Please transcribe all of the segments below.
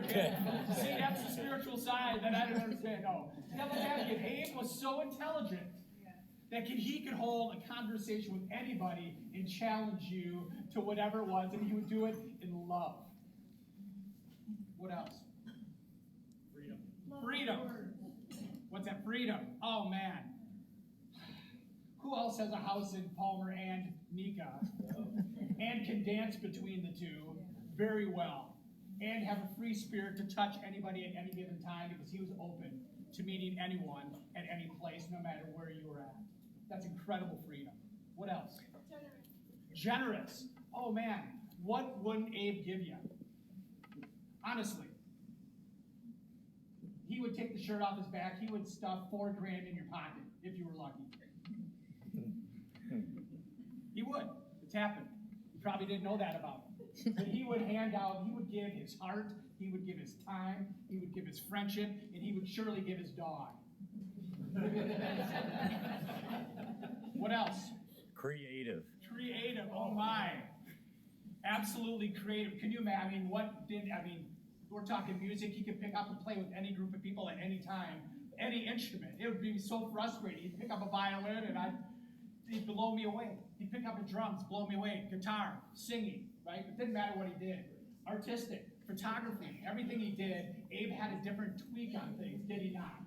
Okay? See, that's the spiritual side that I don't understand. No. Devil's advocate, Abe was so intelligent that he could hold a conversation with anybody and challenge you to whatever it was, and he would do it in love. What else? Freedom. What's that? Freedom. Oh, man. Who else has a house in Palmer and Nika and can dance between the two very well and have a free spirit to touch anybody at any given time because he was open to meeting anyone at any place, no matter where you were at? That's incredible freedom. What else? Generous. Oh, man. What wouldn't Abe give you? Honestly. He would take the shirt off his back. He would stuff $4,000 in your pocket if you were lucky. He would. It's happened. You probably didn't know that about him. But he would hand out, he would give his heart, he would give his time, he would give his friendship, and he would surely give his dog. What else? Creative. Creative. Oh my. Absolutely creative. Can you imagine we're talking music. He could pick up and play with any group of people at any time, any instrument. It would be so frustrating. He'd pick up a violin and he'd blow me away. He'd pick up the drums, blow me away. Guitar, singing, right? It didn't matter what he did. Artistic, photography, everything he did, Abe had a different tweak on things, did he not?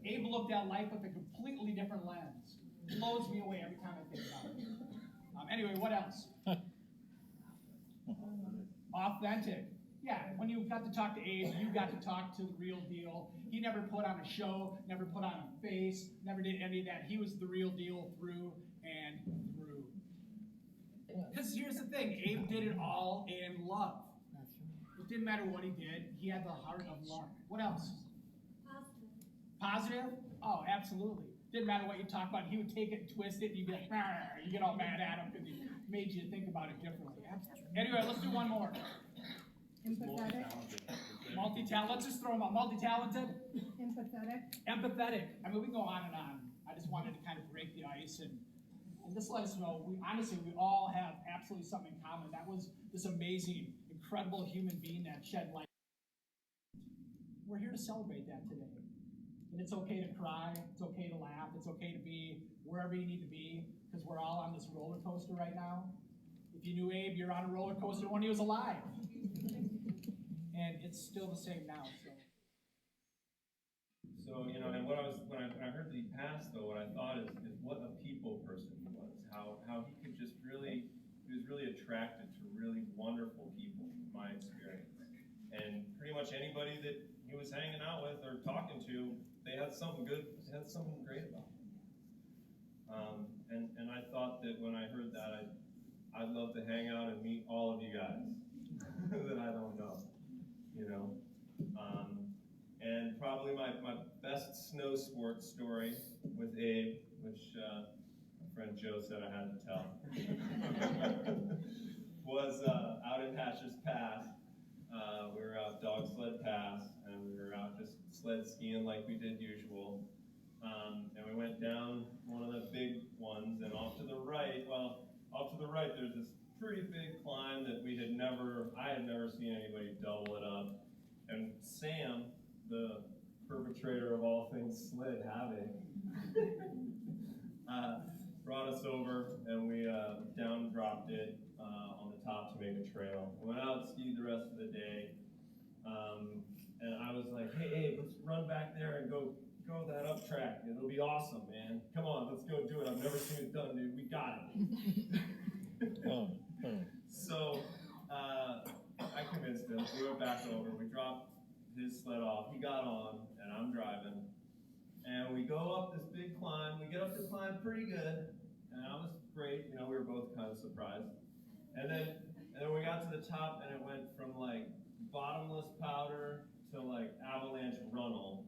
Abe looked at life with a completely different lens. It blows me away every time I think about it. Anyway, what else? Authentic. Yeah, when you got to talk to Abe, you got to talk to the real deal. He never put on a show, never put on a face, never did any of that. He was the real deal through and through. Because here's the thing, Abe did it all in love. It didn't matter what he did, he had the heart of love. What else? Positive? Oh, absolutely. Didn't matter what you talk about, he would take it and twist it, and you'd be like, you get all mad at him because he made you think about it differently. Anyway, let's do one more. Empathetic. Multi-talented. Let's just throw them out. Multi-talented. Empathetic. Empathetic. I mean, we can go on and on. I just wanted to kind of break the ice and just let us know. We all have absolutely something in common. That was this amazing, incredible human being that shed light. We're here to celebrate that today. And it's okay to cry. It's okay to laugh. It's okay to be wherever you need to be because we're all on this roller coaster right now. If you knew Abe, you're on a roller coaster when he was alive. And it's still the same now. So and when I heard that he passed, though, what I thought is what a people person he was. How he could just really, he was really attracted to really wonderful people, in my experience. And pretty much anybody that he was hanging out with or talking to, they had something good, they had something great about them. And I thought that when I heard that, I'd love to hang out and meet all of you guys that I don't know, and probably my best snow sports story with Abe, which my friend Joe said I had to tell, was out in Hatcher's Pass. We were out Dog Sled Pass, and we were out just sled skiing like we did usual. And we went down one of the big ones, and off to the right, there's this pretty big climb that I had never seen anybody double it up. And Sam, the perpetrator of all things sled havoc, brought us over, and we down dropped it on the top to make a trail. We went out and skied the rest of the day, and I was like, hey, let's run back there and go that up track. It'll be awesome, man. Come on, let's go do it. I've never seen it done, dude. We got it. So I convinced him. We went back over. We dropped his sled off. He got on, and I'm driving. And we go up this big climb. We get up the climb pretty good, and that was great. We were both kind of surprised. And then we got to the top, and it went from like bottomless powder to like avalanche runnel.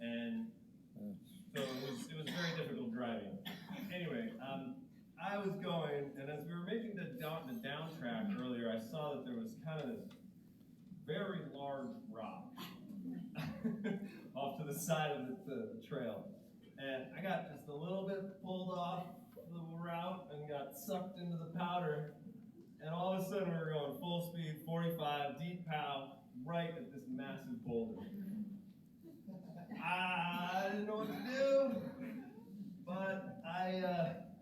And so it was very difficult driving. Anyway, I was going, and as we were making the down track earlier, I saw that there was kind of this very large rock off to the side of the trail. And I got just a little bit pulled off the route and got sucked into the powder. And all of a sudden we were going full speed, 45, deep pow, right at this massive boulder. I didn't know what to do, but I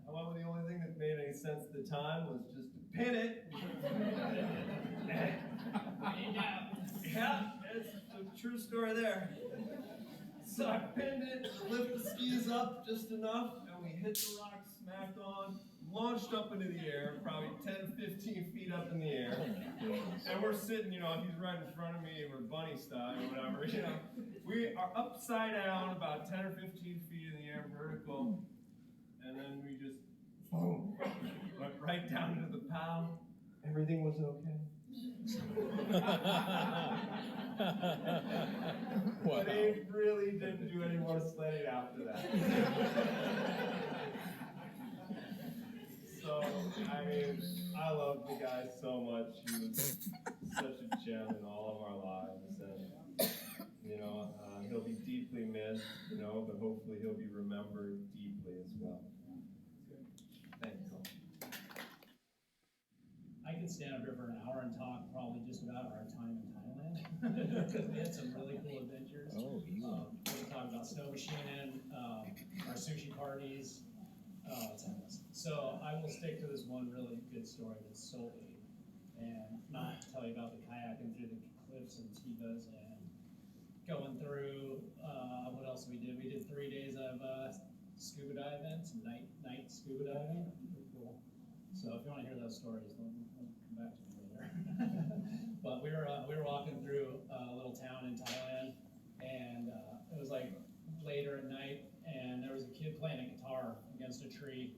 went with the only thing that made any sense at the time was just to pin it. Yeah, it's a true story there. So I pinned it, lift the skis up just enough, and we hit the rock smack on, launched up into the air, probably 10, 15 feet up in the air. And we're sitting, he's right in front of me, we're bunny style or whatever, We are upside down about 10 or 15 feet in the air, vertical. And then we just, boom, went right down into the pow. Everything was okay. But Abe really didn't do any more sledding after that. So, I love the guy so much. He was such a gem in all of our lives. And, he'll be deeply missed, but hopefully he'll be remembered deeply as well. Thank you. I could stand up here for an hour and talk probably just about our time in Thailand, because we had some really cool adventures. Oh, easy. We talked about snow machining, our sushi parties. It's endless. So I will stick to this one really good story that's solely, and not tell you about the kayaking through the cliffs and skivas and going through, what else we did? We did 3 days of scuba diving, some night scuba diving. Pretty cool. So if you want to hear those stories, then come back to me later. But we were walking through a little town in Thailand, and it was like later at night, and there was a kid playing a guitar against a tree,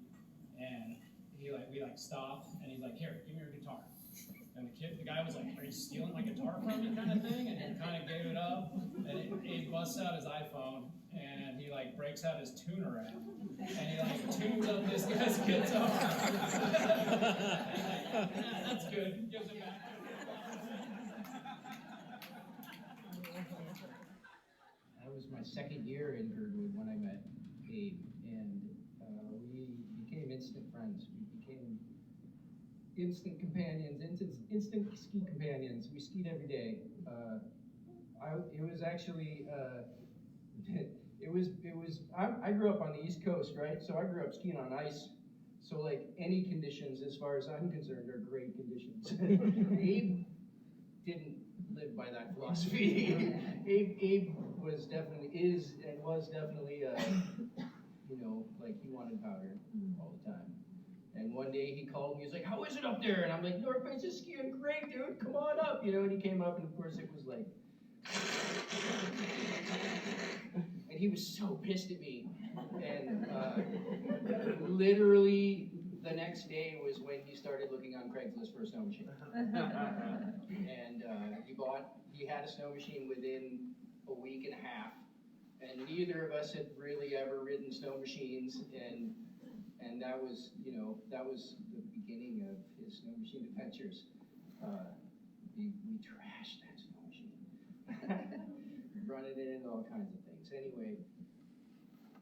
and we stopped, and he's like, "Here, give me your guitar." And the guy was like, "Are you stealing my guitar from me?" kind of thing, and he kind of gave it up, and he busts out his iPhone, and he breaks out his tuner app, and he tunes up this guy's guitar. That's good. Gives it back. That was my second year in Girdwood when I met Abe, and we became instant friends. We became instant companions, instant ski companions. We skied every day. It was actually, I grew up on the East Coast, right? So I grew up skiing on ice. So any conditions, as far as I'm concerned, are great conditions. Abe didn't live by that philosophy. Abe was definitely, was definitely, he wanted powder all the time. And one day he called me, he was like, "How is it up there?" And I'm like, "North Face is skiing great, dude, come on up." And he came up, and of course it was like, and he was so pissed at me. And literally the next day was when he started looking on Craigslist for a snow machine. And he had a snow machine within a week and a half. And neither of us had really ever ridden snow machines, and that was the beginning of his snow machine adventures. We trashed that snow machine, running it into all kinds of things. Anyway,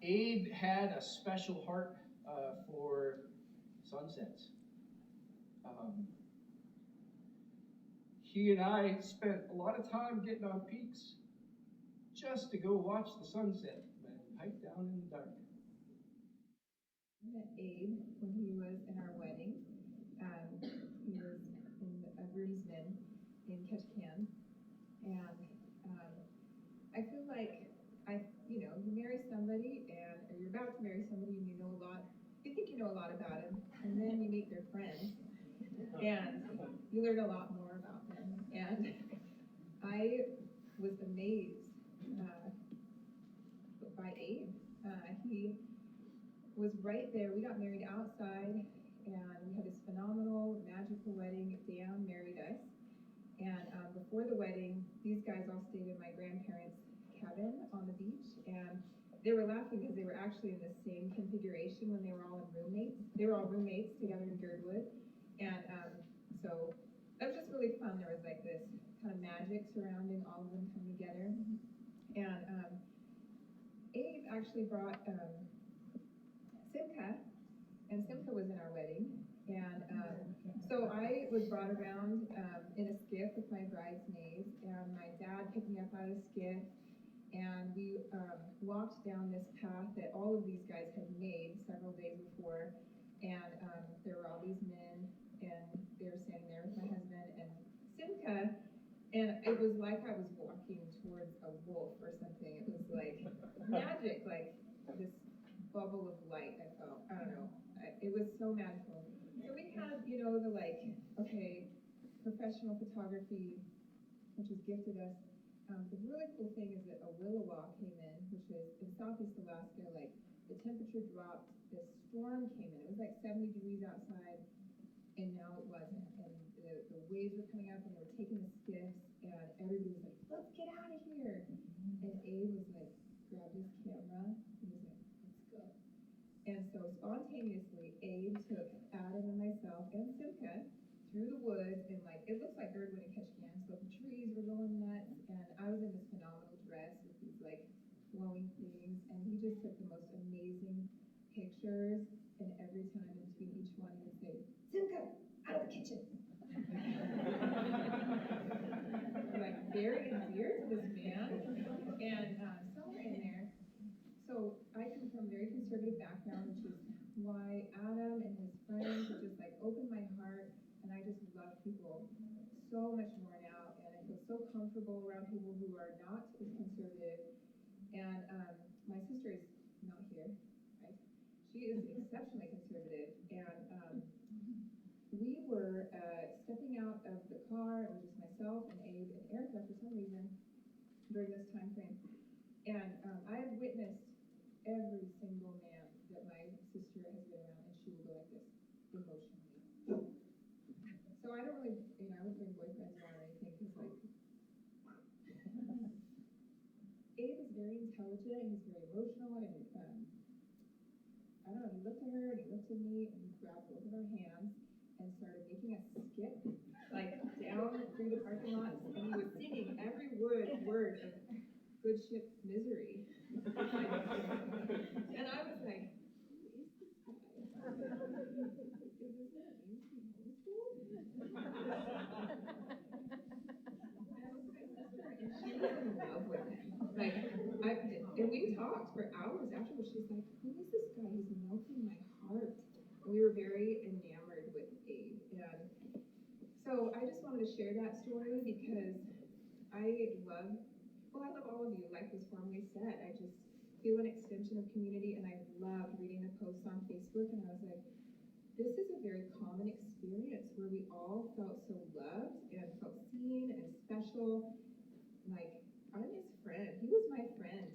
Abe had a special heart for sunsets. He and I spent a lot of time getting on peaks just to go watch the sunset and hike down in the dark. I met Abe when he was in our wedding. He was in a groomsman in Ketchikan, and I feel like you marry somebody, or you're about to marry somebody, and you know a lot. You think you know a lot about him, and then you meet their friends, and you learn a lot more about them. And I was amazed by Abe. He was right there. We got married outside, and we had this phenomenal, magical wedding. Dan married us. And before the wedding, these guys all stayed in my grandparents' cabin on the beach, and they were laughing because they were actually in the same configuration when they were all roommates. They were all roommates together in Girdwood, and so that was just really fun. There was this kind of magic surrounding all of them coming together. And Abe actually brought Simca, and Simca was in our wedding, and So I was brought around in a skiff with my bridesmaids, and my dad picked me up out of the skiff, and we walked down this path that all of these guys had made several days before, and there were all these men, and they were standing there with my husband and Simca, and it was like I was walking towards a wolf or something. It was like magic, like this bubble of light I felt. I don't know. It was so magical. So we had, the okay, professional photography, which was gifted us. The really cool thing is that a willow came in, which is in Southeast Alaska, like the temperature dropped, this storm came in. It was like 70 degrees outside, and now it wasn't. And the waves were coming up, and they were taking the skiffs, and everybody was like, let's get out of here. And Abe was like, grabbed his camera, and he was like, let's go. And so spontaneously, Abe took Adam and myself and Simca through the woods, and it looks like Erdwood and Ketchikan, so the trees were going nuts, and I was in this phenomenal dress with these flowing things, and he just took the most amazing pictures, and every time in between each one he would say, Simca, out of the kitchen. Very dear to this man, and somewhere in there, so I come from a very conservative background, which is why Adam and his friends just opened my heart, and I just love people so much more now, and I feel so comfortable around people who are not as conservative. And my sister is not here, right? She is exceptionally conservative, and we were stepping out of the car. It was just myself and Abe and Erica for some reason during this time frame, and I have witnessed every single man that my sister has been around, and she will go like this, emotionally. So I don't really, I wouldn't bring boyfriends around or anything, because Abe is very intelligent, and he's very emotional, and I don't know, he looked at her, and he looked at me, and he grabbed both of our hands, and started making us skip, down through the parking lot, and he was singing every word of Good Ship Misery. And I was like, who is this guy? Is this what it means to be homeschooled? And I was my sister, and she was in love with him. And we talked for hours afterwards. She's like, who is this guy? He's melting my heart. And we were very enamored with Abe. And so I just wanted to share that story because I love all of you, like was formerly said. I just feel an extension of community, and I loved reading the posts on Facebook, and I was like, this is a very common experience where we all felt so loved and felt seen and special. I'm his friend. He was my friend,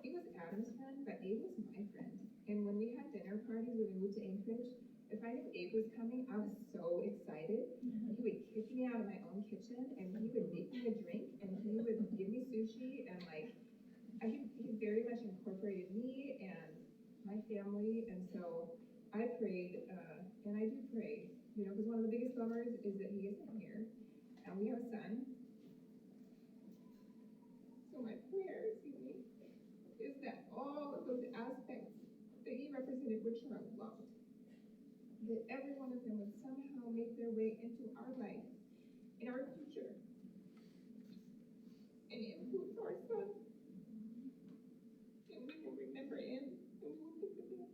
he was Adam's friend, but Abe was my friend. And when we had dinner parties when we moved to Anchorage, if I knew Abe was coming, I was so excited. He would kick me out of my own kitchen, and he would make me a drink, and he would give me sushi, and he very much incorporated me and my family. And so I prayed, and I do pray, because one of the biggest bummers is that he isn't here, and we have a son. So my prayer, is that all of those aspects that he represented, which are loved, that every one of them would somehow make their way into our life, in our future, and influence our son. And we will remember him, and we will think of him.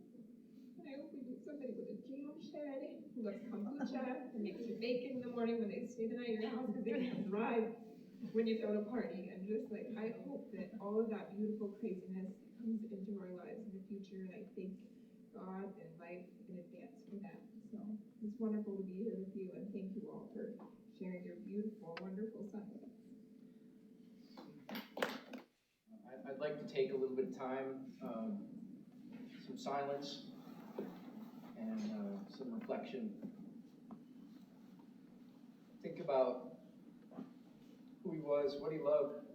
And I hope we meet somebody with a jam shed, who loves kombucha, and makes you bacon in the morning when they stay the night at your house, because they can't drive when you throw a party. And just I hope that all of that beautiful craziness comes into our lives in the future, and I thank God and life in advance for that. So it's wonderful to be here with you, and thank you all for sharing your beautiful, wonderful son with us. I'd like to take a little bit of time, some silence, and some reflection. Think about who he was, what he loved.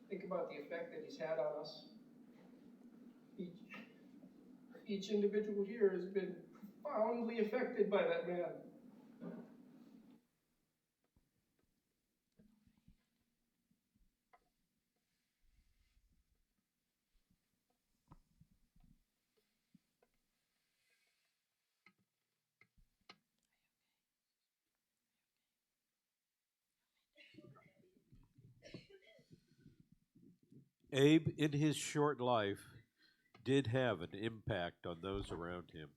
Think about the effect that he's had on us. Each individual here has been profoundly affected by that man. Abe, in his short life, did have an impact on those around him.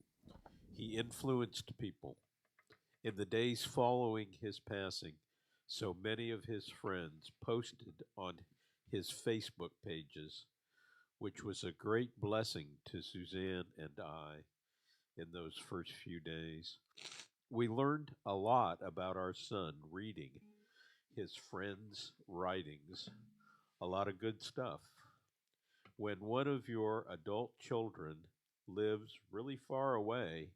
He influenced people. In the days following his passing, so many of his friends posted on his Facebook pages, which was a great blessing to Suzanne and I in those first few days. We learned a lot about our son reading his friends' writings, a lot of good stuff. When one of your adult children lives really far away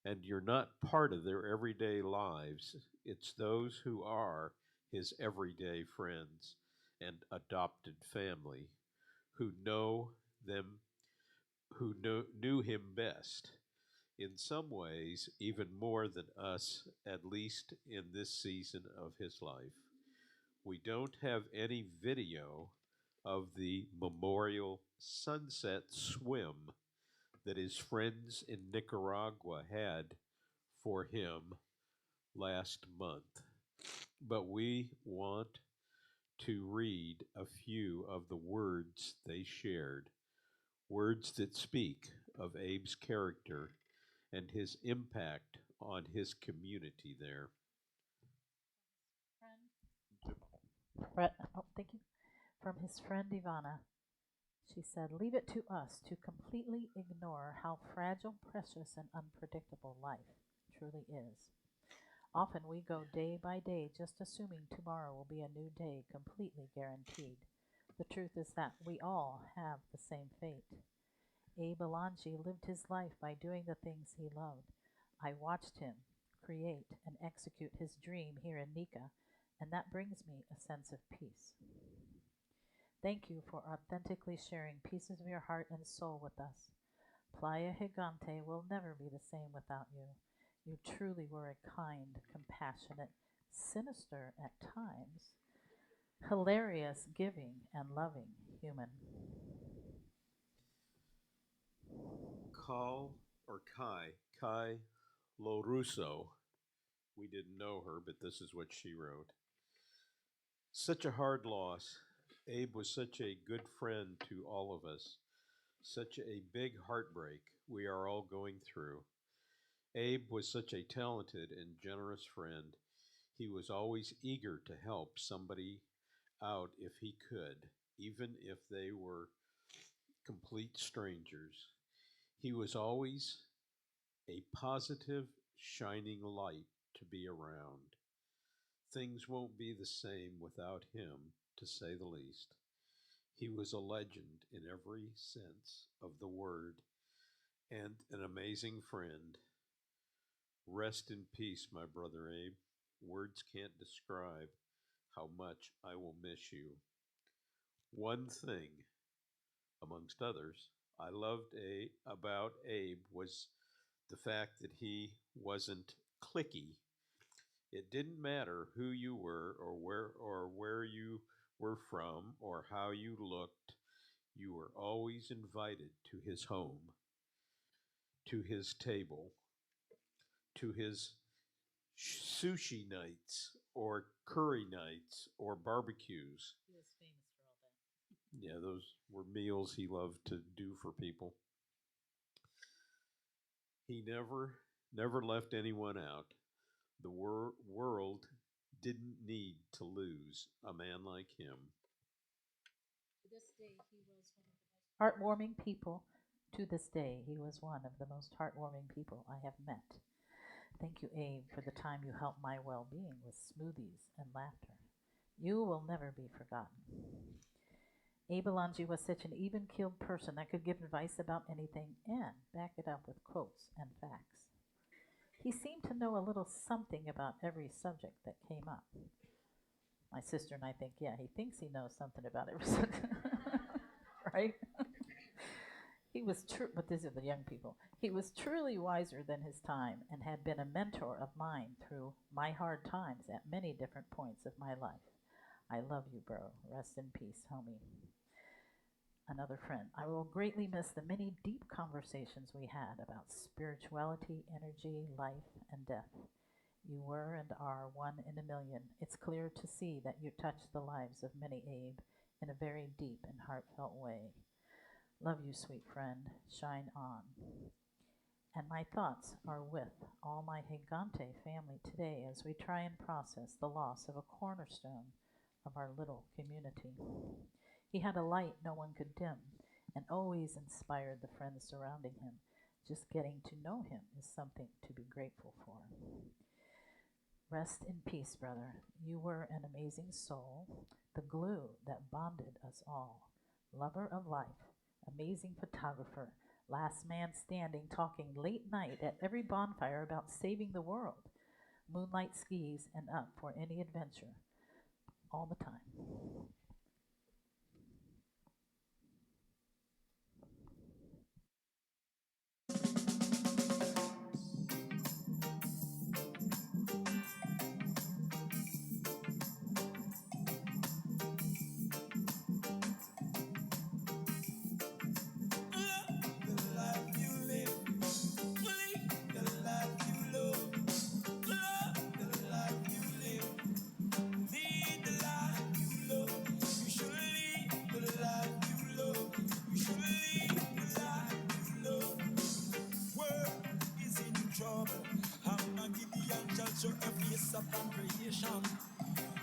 and you're not part of their everyday lives, it's those who are his everyday friends and adopted family who know them, knew him best. In some ways, even more than us, at least in this season of his life. We don't have any video of the memorial sunset swim that his friends in Nicaragua had for him last month. But we want to read a few of the words they shared, words that speak of Abe's character and his impact on his community there. Oh, thank you. From his friend Ivana, she said, "Leave it to us to completely ignore how fragile, precious, and unpredictable life truly is. Often we go day by day just assuming tomorrow will be a new day, completely guaranteed. The truth is that we all have the same fate. Abe Alongi lived his life by doing the things he loved. I watched him create and execute his dream here in Nika, and that brings me a sense of peace. Thank you for authentically sharing pieces of your heart and soul with us. Playa Gigante will never be the same without you. You truly were a kind, compassionate, sinister at times, hilarious, giving, and loving human." Cal or Kai Lorusso. We didn't know her, but this is what she wrote. Such a hard loss. Abe was such a good friend to all of us. Such a big heartbreak we are all going through. Abe was such a talented and generous friend. He was always eager to help somebody out if he could, even if they were complete strangers. He was always a positive, shining light to be around. Things won't be the same without him, to say the least. He was a legend in every sense of the word and an amazing friend. Rest in peace, my brother Abe. Words can't describe how much I will miss you. One thing, amongst others, I loved about Abe was the fact that he wasn't cliquey. It didn't matter who you were or where you were from or how you looked. You were always invited to his home, to his table, to his sushi nights or curry nights or barbecues. He was famous for all that. Yeah, those were meals he loved to do for people. He never left anyone out. The world didn't need to lose a man like him. To this day, he was one of the most heartwarming people. To this day, he was one of the most heartwarming people I have met. Thank you, Abe, for the time you helped my well being with smoothies and laughter. You will never be forgotten. Abe Alongi was such an even keeled person that could give advice about anything and back it up with quotes and facts. He seemed to know a little something about every subject that came up. My sister and I think, yeah, he thinks he knows something about every subject. Right? He was true, but these are the young people. He was truly wiser than his time and had been a mentor of mine through my hard times at many different points of my life. I love you, bro. Rest in peace, homie. Another friend. I will greatly miss the many deep conversations we had about spirituality, energy, life, and death. You were and are one in a million. It's clear to see that you touched the lives of many, Abe, in a very deep and heartfelt way. Love you, sweet friend. Shine on. And my thoughts are with all my Higante family today as we try and process the loss of a cornerstone of our little community. He had a light no one could dim and always inspired the friends surrounding him. Just getting to know him is something to be grateful for. Rest in peace, brother. You were an amazing soul, the glue that bonded us all. Lover of life, amazing photographer, last man standing, talking late night at every bonfire about saving the world. Moonlight skis and up for any adventure, all the time.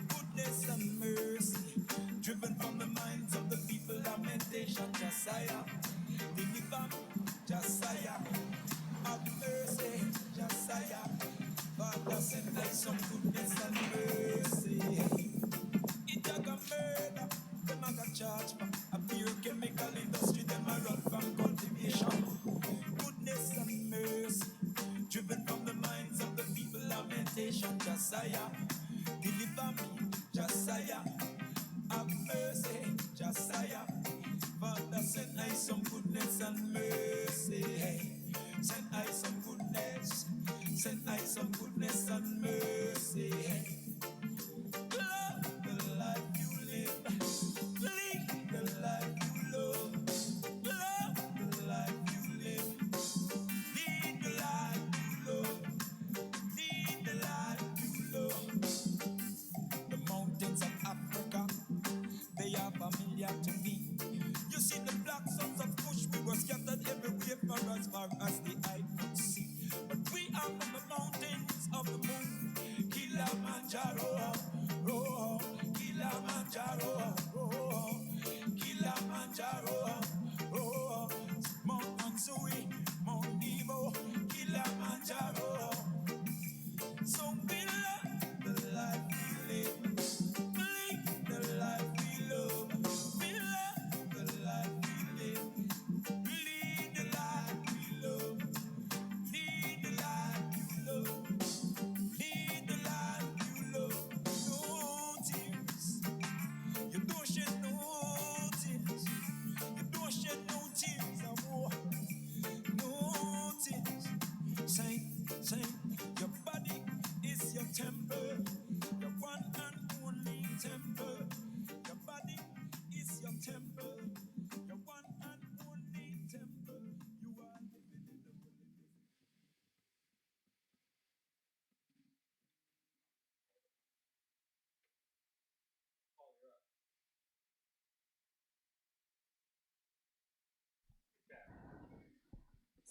Goodness and mercy, driven from the minds of the people, lamentation, Josiah, deliver, Josiah, have mercy, Josiah, Father, send us some goodness and mercy. It a go murder, them a go charge for a pure chemical industry, them a run from cultivation. Goodness and mercy, driven from the minds of the people, lamentation, Josiah, deliver me, Josiah, have mercy, Josiah, Father, send I some goodness and mercy, send I some goodness, send I some goodness and mercy, love the life you live the life you love the life you live, lead the life you love, lead the life you love. The mountains of Africa, they are familiar to me. You see the black sons of Kush, we were scattered everywhere for as far as the eye could see. But we are from the mountains of the moon, Kilimanjaro, oh, Kilimanjaro, oh, Kilimanjaro, oh, Mount Mansui, Mount Nebo, Kilimanjaro. So we love the life we live. Live the life we love. We love the life we live. Lead the life we love. Lead the life you love. Lead the life you love. No tears. You don't shed no tears. You don't shed no tears of war. No tears. Saint, your body is your temple. Your one and only temple. Your body is your temple. Your one and only temple. You are living in the holy.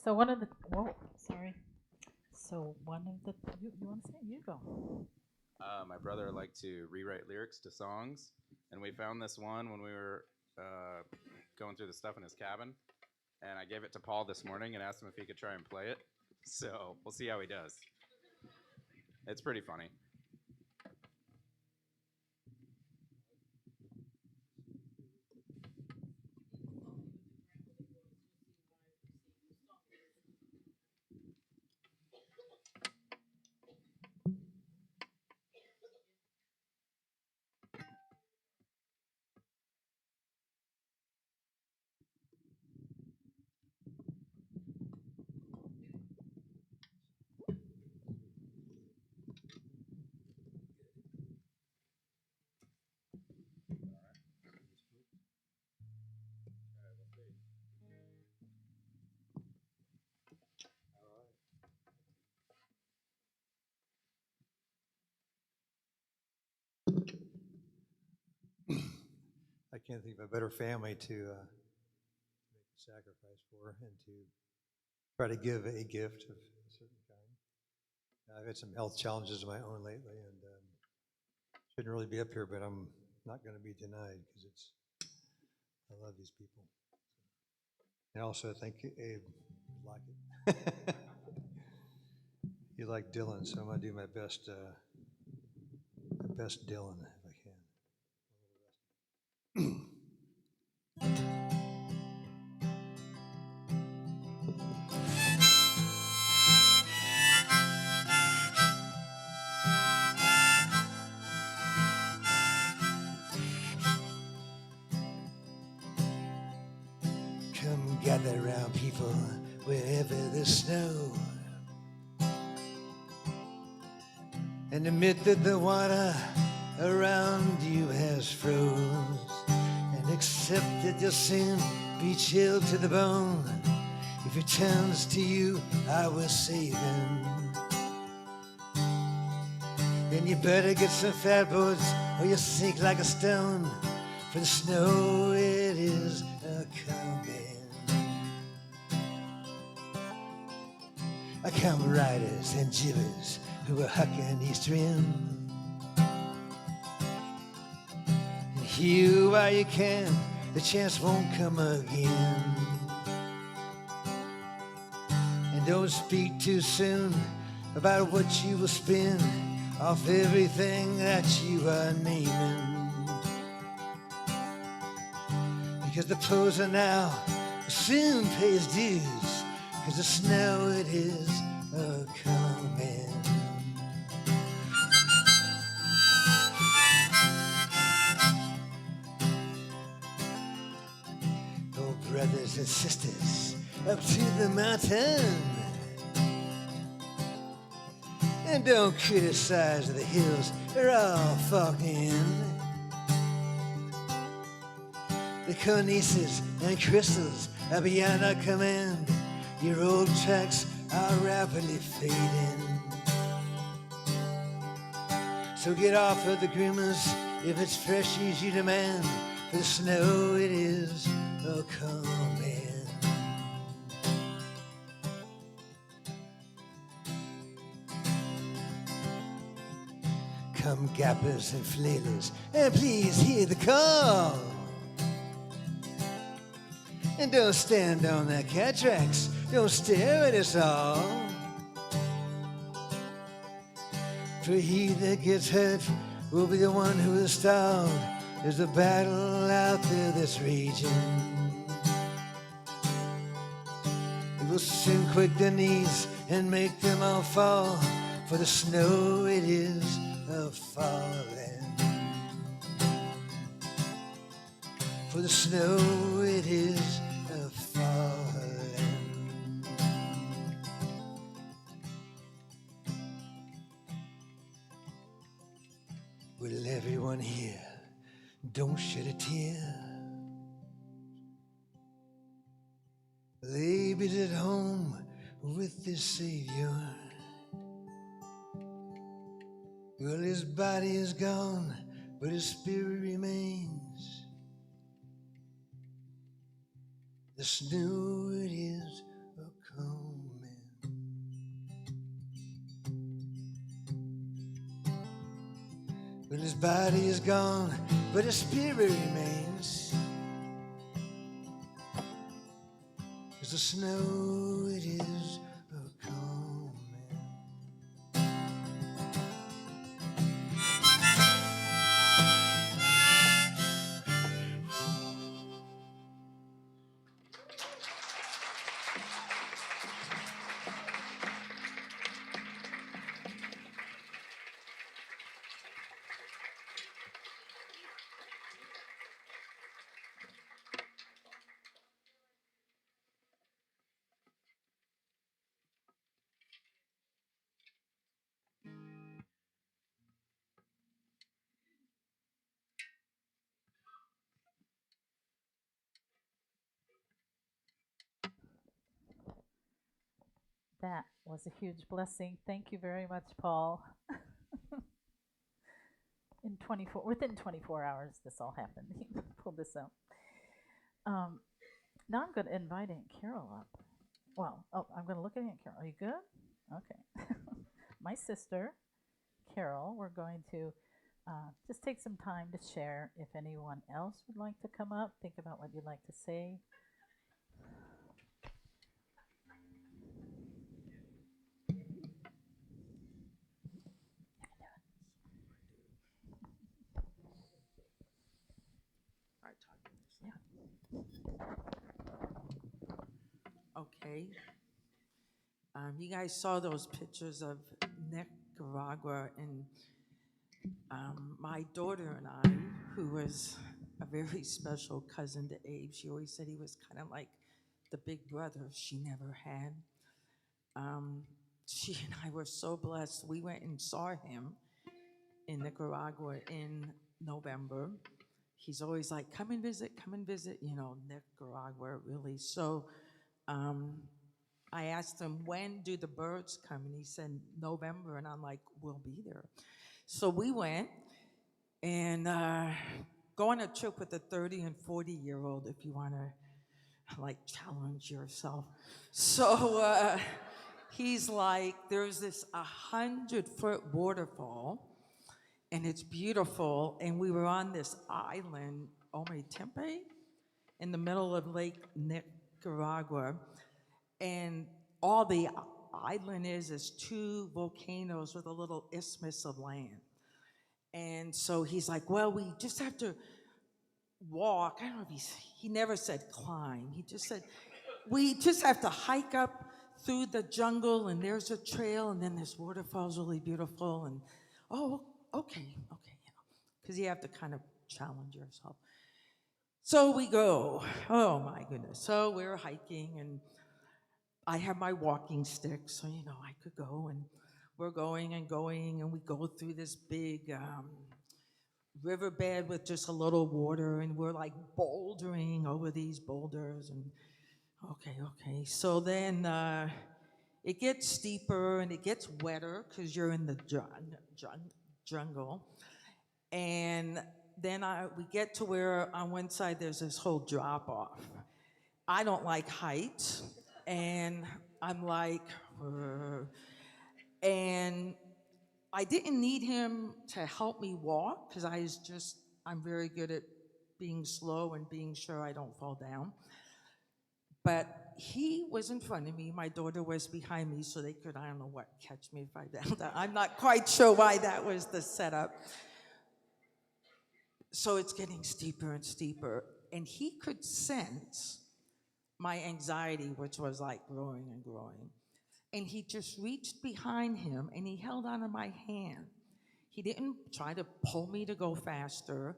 So one of the, whoa, sorry. So one of the, you want to say it? You go. My brother liked to rewrite lyrics to songs, and we found this one when we were going through the stuff in his cabin. And I gave it to Paul this morning and asked him if he could try and play it. So we'll see how he does. It's pretty funny. can't think of a better family to make a sacrifice for and to try to give a gift of a certain kind. I've had some health challenges of my own lately, and shouldn't really be up here, but I'm not going to be denied because I love these people. And also, I think Abe would like it. You like Dylan, so I'm going to do my best Dylan if I can. Come gather around, people, wherever there's snow, and admit that the water around you has froze, and accept that you'll soon be chilled to the bone. If it turns to you, I will save him. Then you better get some fat boards, or you'll sink like a stone, for the snow it is a-coming. Come riders and jibbers who are hucking East Rim, and hew while you can, the chance won't come again. And don't speak too soon about what you will spend off everything that you are naming, because the poser now will soon pay his dues, because the snow it is a-coming. Oh, brothers and sisters, up to the mountain, and don't criticize the hills, they're all fogged in. The cornices and crystals are beyond our command. Your old tracks are rapidly fading. So get off of the grimace if it's fresh as you demand, for the snow it is a-coming. Come gappers and flailers, and please hear the call. And don't stand on the cat tracks, don't stare at us all. For he that gets hurt will be the one who is stalled. There's a battle out there that's raging. It will soon quake their knees and make them all fall, for the snow it is a-falling. For the snow it is a-falling. Will everyone here don't shed a tear? Baby's at home with his Savior. Well, his body is gone, but his spirit remains. The snow it is a-coming. Well, his body is gone, but his spirit remains. 'Cause the snow it is a-coming. That was a huge blessing. Thank you very much, Paul. Within 24 hours, this all happened. pull this out. Now I'm going to invite Aunt Carol up. Well, I'm going to look at Aunt Carol. Are you good? Okay. My sister, Carol, we're going to just take some time to share. If anyone else would like to come up, think about what you'd like to say. Okay. You guys saw those pictures of Nicaragua, and my daughter and I, who was a very special cousin to Abe, she always said he was kind of like the big brother she never had. She and I were so blessed. We went and saw him in Nicaragua in November. He's always like, come and visit, Nicaragua, really. So I asked him, when do the birds come? And he said, November. And I'm like, we'll be there. So we went and go on a trip with a 30 and 40-year-old if you want to like challenge yourself. So he's like, there's this 100-foot waterfall and it's beautiful. And we were on this island, Ometepe, in the middle of Lake Nicaragua. And all the island is two volcanoes with a little isthmus of land. And so he's like, well, we just have to walk. I don't know if he never said climb. He just said, we just have to hike up through the jungle and there's a trail and then this waterfall's really beautiful. And, oh, okay, because you have to kind of challenge yourself. So we go, oh my goodness. So we're hiking and I have my walking stick, so I could go, and we're going and going, and we go through this big riverbed with just a little water, and we're like bouldering over these boulders, and okay. So then it gets steeper and it gets wetter because you're in the jungle, and then we get to where on one side there's this whole drop off. I don't like heights. And I'm like, and I didn't need him to help me walk because I'm very good at being slow and being sure I don't fall down. But he was in front of me, my daughter was behind me, so they could, I don't know what, catch me if I fell down. I'm not quite sure why that was the setup. So it's getting steeper and steeper, and he could sense my anxiety, which was like growing and growing. And he just reached behind him and he held onto my hand. He didn't try to pull me to go faster.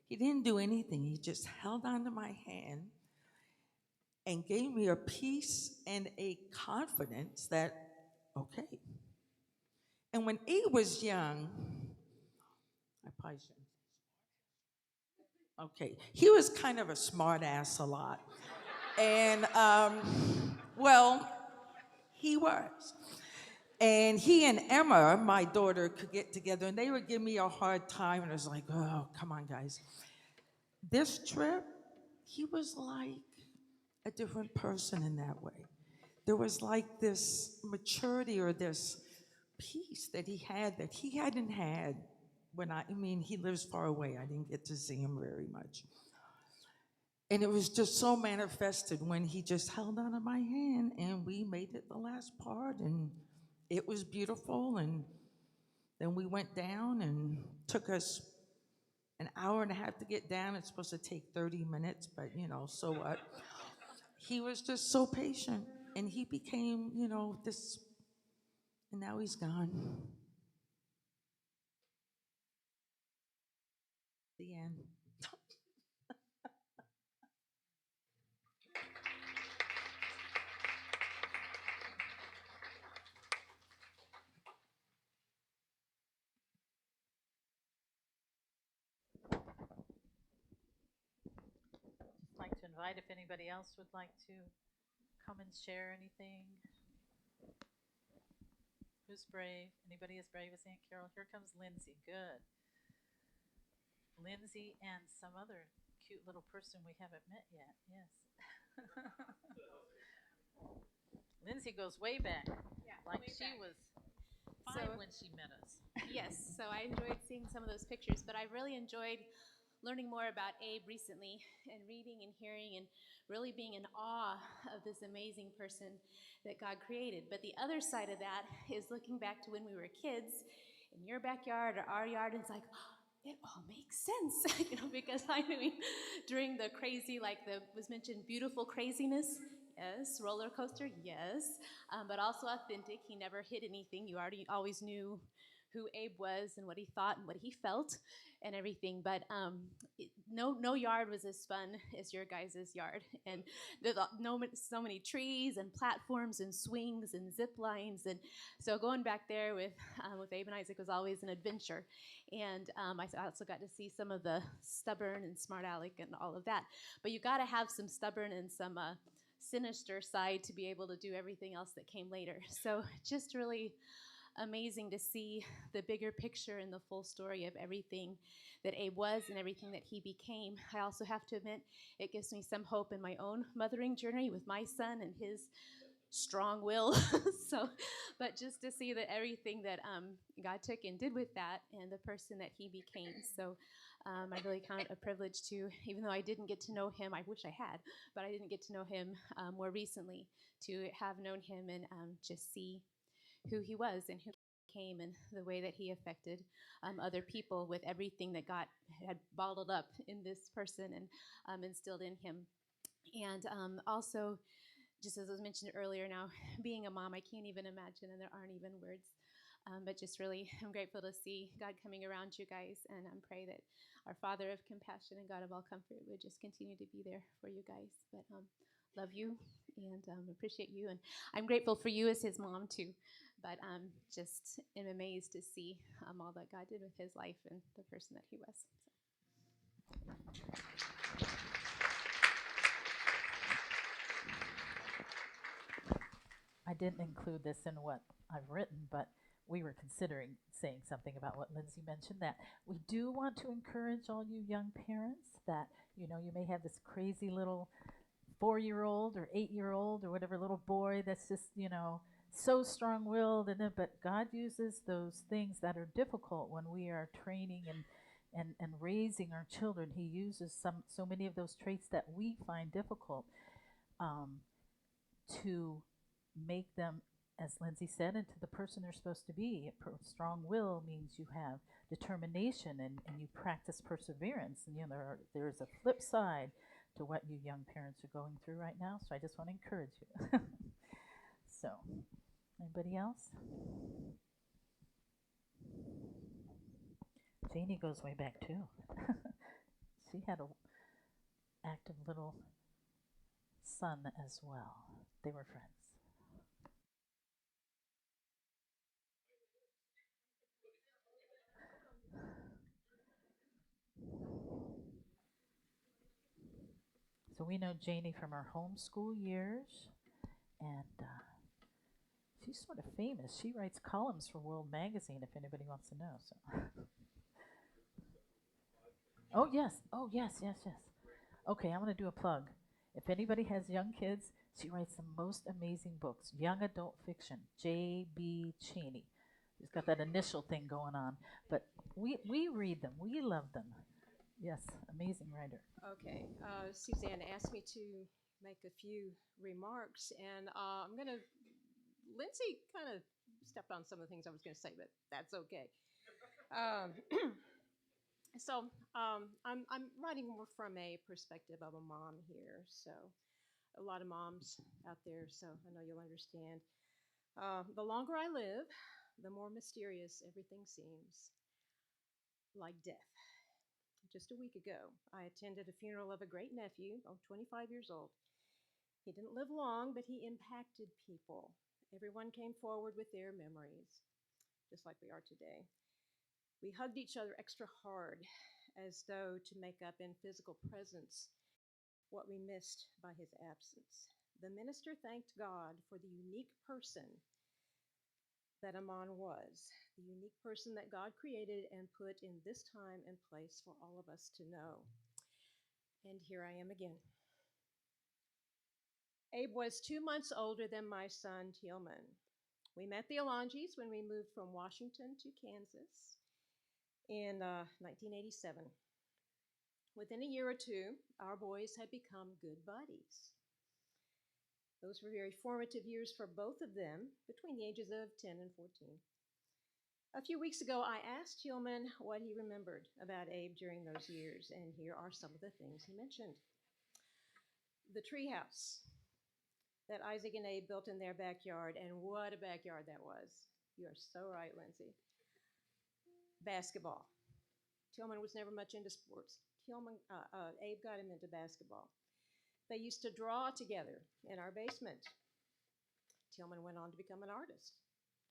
He didn't do anything. He just held onto my hand and gave me a peace and a confidence that, okay. And when he was young, I probably shouldn't. Okay, he was kind of a smart ass a lot. And, well, he was. And he and Emma, my daughter, could get together and they would give me a hard time. And I was like, oh, come on, guys. This trip, he was like a different person in that way. There was like this maturity or this peace that he hadn't had when he lives far away. I didn't get to see him very much. And it was just so manifested when he just held onto my hand and we made it the last part and it was beautiful. And then we went down and took us an hour and a half to get down. It's supposed to take 30 minutes, but so what? He was just so patient and he became, this, and now he's gone. The end. I'd like to invite if anybody else would like to come and share anything. Who's brave? Anybody as brave as Aunt Carol? Here comes Lindsay. Good. Lindsay and some other cute little person we haven't met yet. Yes. Lindsay goes way back. Yeah, Like way she back. was So- 5 when she met us. Yes, so I enjoyed seeing some of those pictures, but I really enjoyed learning more about Abe recently and reading and hearing and really being in awe of this amazing person that God created. But the other side of that is looking back to when we were kids in your backyard or our yard, and it's like, it all makes sense, because I knew during the crazy, like the was mentioned, beautiful craziness, yes, roller coaster, yes, but also authentic. He never hid anything. You always knew who Abe was and what he thought and what he felt and everything. But no yard was as fun as your guys' yard. And there's so many trees and platforms and swings and zip lines. And so going back there with Abe and Isaac was always an adventure. And I also got to see some of the stubborn and smart aleck and all of that. But you got to have some stubborn and some sinister side to be able to do everything else that came later. So just really amazing to see the bigger picture and the full story of everything that Abe was and everything that he became. I also have to admit, it gives me some hope in my own mothering journey with my son and his strong will. But just to see that everything that God took and did with that and the person that he became. So I really count it a privilege to, even though I didn't get to know him, I wish I had, but I didn't get to know him more recently, to have known him and just see who he was and who he became and the way that he affected other people with everything that God had bottled up in this person and instilled in him. And also, just as was mentioned earlier now, being a mom, I can't even imagine, and there aren't even words. But just really, I'm grateful to see God coming around you guys, and pray that our Father of compassion and God of all comfort would just continue to be there for you guys. But love you and appreciate you, and I'm grateful for you as his mom too. But just am amazed to see all that God did with his life and the person that he was. I didn't include this in what I've written, but we were considering saying something about what Lindsay mentioned, that we do want to encourage all you young parents that, you may have this crazy little 4-year-old or 8-year-old or whatever little boy that's just, so strong-willed, but God uses those things that are difficult when we are training and raising our children. He uses so many of those traits that we find difficult to make them, as Lindsay said, into the person they're supposed to be. Strong will means you have determination and you practice perseverance. And there's a flip side to what you young parents are going through right now. So I just want to encourage you. So, anybody else? Janie goes way back too. She had a active little son as well. They were friends. So we know Janie from our homeschool years, and she's sort of famous. She writes columns for World Magazine, if anybody wants to know. So. Oh yes. Okay, I'm going to do a plug. If anybody has young kids, she writes the most amazing books. Young adult fiction, J.B. Cheney. She's got that initial thing going on, but we read them. We love them. Yes, amazing writer. Okay, Suzanne asked me to make a few remarks, and Lindsay kind of stepped on some of the things I was going to say, but that's okay. I'm writing more from a perspective of a mom here, so a lot of moms out there, so I know you'll understand. The longer I live, the more mysterious everything seems, like death. Just a week ago, I attended a funeral of a great nephew, 25 years old. He didn't live long, but he impacted people. Everyone came forward with their memories, just like we are today. We hugged each other extra hard, as though to make up in physical presence what we missed by his absence. The minister thanked God for the unique person that Amon was, the unique person that God created and put in this time and place for all of us to know. And here I am again. Abe was 2 months older than my son, Tillman. We met the Alongis when we moved from Washington to Kansas in 1987. Within a year or two, our boys had become good buddies. Those were very formative years for both of them, between the ages of 10 and 14. A few weeks ago, I asked Tillman what he remembered about Abe during those years, and here are some of the things he mentioned. The treehouse that Isaac and Abe built in their backyard, and what a backyard that was. You are so right, Lindsay. Basketball. Tillman was never much into sports. Abe got him into basketball. They used to draw together in our basement. Tillman went on to become an artist.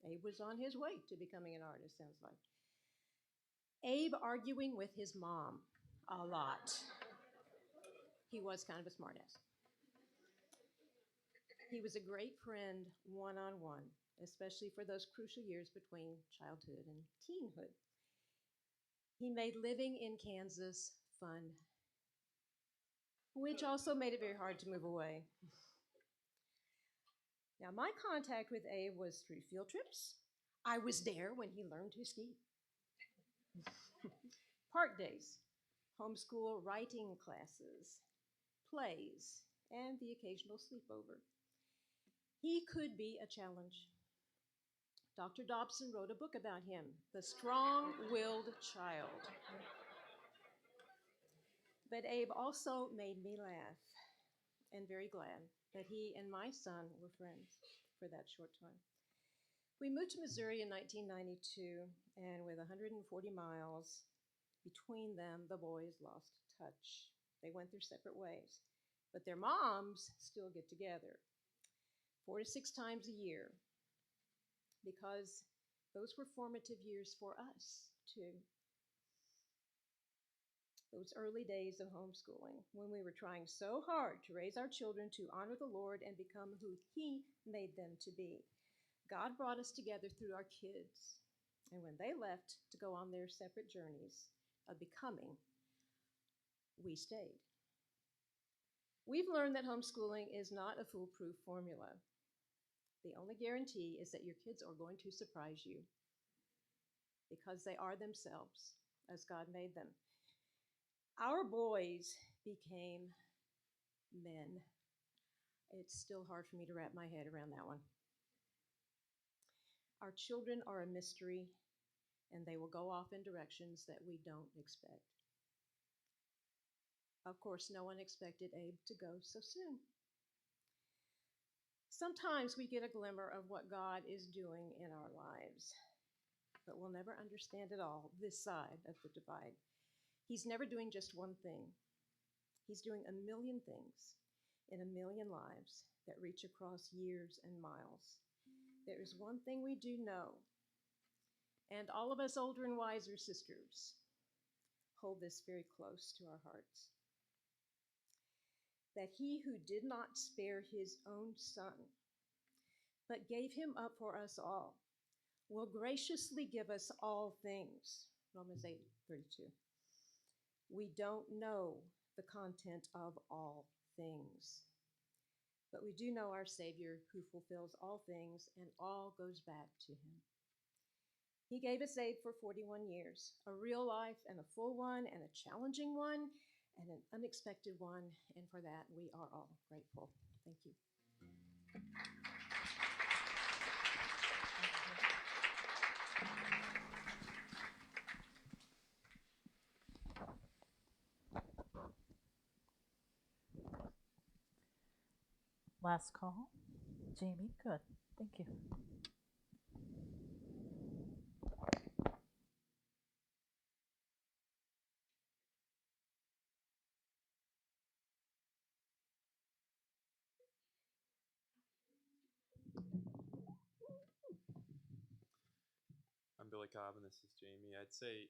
Abe was on his way to becoming an artist, sounds like. Abe arguing with his mom a lot. He was kind of a smartass. He was a great friend one-on-one, especially for those crucial years between childhood and teenhood. He made living in Kansas fun, which also made it very hard to move away. Now, my contact with Abe was through field trips. I was there when he learned to ski. Park days, homeschool writing classes, plays, and the occasional sleepover. He could be a challenge. Dr. Dobson wrote a book about him, The Strong-Willed Child. But Abe also made me laugh, and very glad that he and my son were friends for that short time. We moved to Missouri in 1992, and with 140 miles between them, the boys lost touch. They went their separate ways, but their moms still get together 4 to 6 times a year, because those were formative years for us too. Those early days of homeschooling, when we were trying so hard to raise our children to honor the Lord and become who He made them to be. God brought us together through our kids, and when they left to go on their separate journeys of becoming, we stayed. We've learned that homeschooling is not a foolproof formula. The only guarantee is that your kids are going to surprise you, because they are themselves as God made them. Our boys became men. It's still hard for me to wrap my head around that one. Our children are a mystery, and they will go off in directions that we don't expect. Of course, no one expected Abe to go so soon. Sometimes we get a glimmer of what God is doing in our lives, but we'll never understand it all this side of the divide. He's never doing just one thing. He's doing a million things in a million lives that reach across years and miles. There is one thing we do know, and all of us older and wiser sisters hold this very close to our hearts, that He who did not spare His own Son, but gave Him up for us all, will graciously give us all things. Romans 8:32. We don't know the content of all things, but we do know our Savior who fulfills all things, and all goes back to Him. He gave us Abe for 41 years, a real life and a full one and a challenging one and an unexpected one, and for that we are all grateful. Thank you. Last call. Jamie, good. Thank you. I'm Billy Cobb, and this is Jamie. I'd say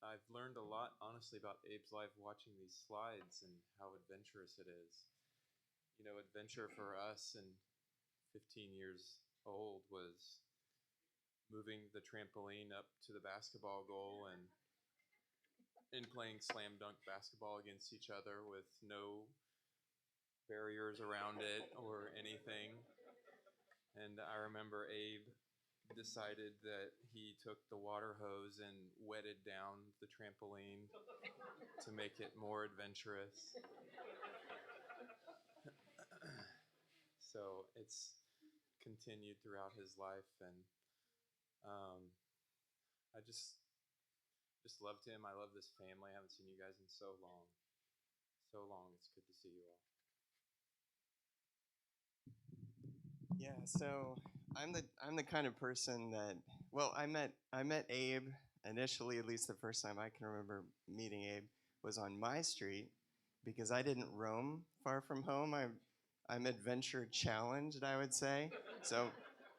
I've learned a lot, honestly, about Abe's life watching these slides and how adventurous it is. You know, adventure for us and 15 years old was moving the trampoline up to the basketball goal and in playing slam dunk basketball against each other with no barriers around it or anything. And I remember Abe decided that he took the water hose and wetted down the trampoline to make it more adventurous. So it's continued throughout his life, and I just loved him. I love this family. I haven't seen you guys in so long. So long. It's good to see you all. Yeah, so I'm the kind of person that, well, I met Abe initially, at least the first time I can remember meeting Abe was on my street, because I didn't roam far from home. I'm adventure challenged, I would say. So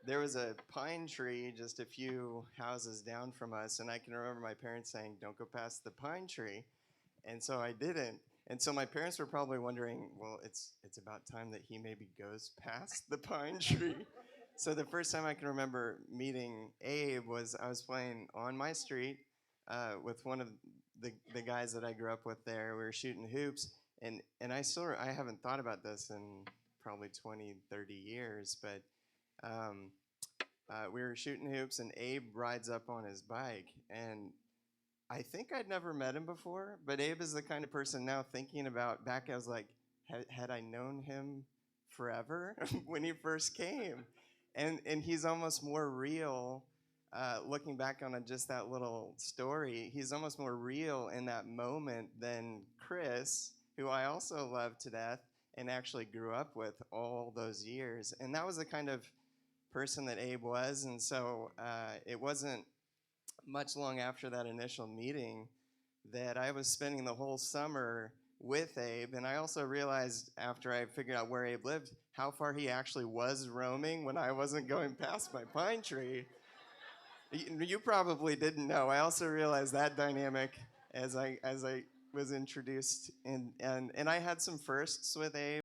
there was a pine tree just a few houses down from us, and I can remember my parents saying, "Don't go past the pine tree." And so I didn't. And so my parents were probably wondering, well, it's about time that he maybe goes past the pine tree. So the first time I can remember meeting Abe was I was playing on my street with one of the guys that I grew up with there. We were shooting hoops, and I haven't thought about this in probably 20, 30 years, but we were shooting hoops, and Abe rides up on his bike, and I think I'd never met him before, but Abe is the kind of person now thinking about back, I was like, had I known him forever when he first came? And he's almost more real, looking back on just that little story, he's almost more real in that moment than Chris, who I also love to death and actually grew up with all those years. And that was the kind of person that Abe was, and so it wasn't much long after that initial meeting that I was spending the whole summer with Abe, and I also realized after I figured out where Abe lived, how far he actually was roaming when I wasn't going past my pine tree. You probably didn't know. I also realized that dynamic as I was introduced, and I had some firsts with Abe.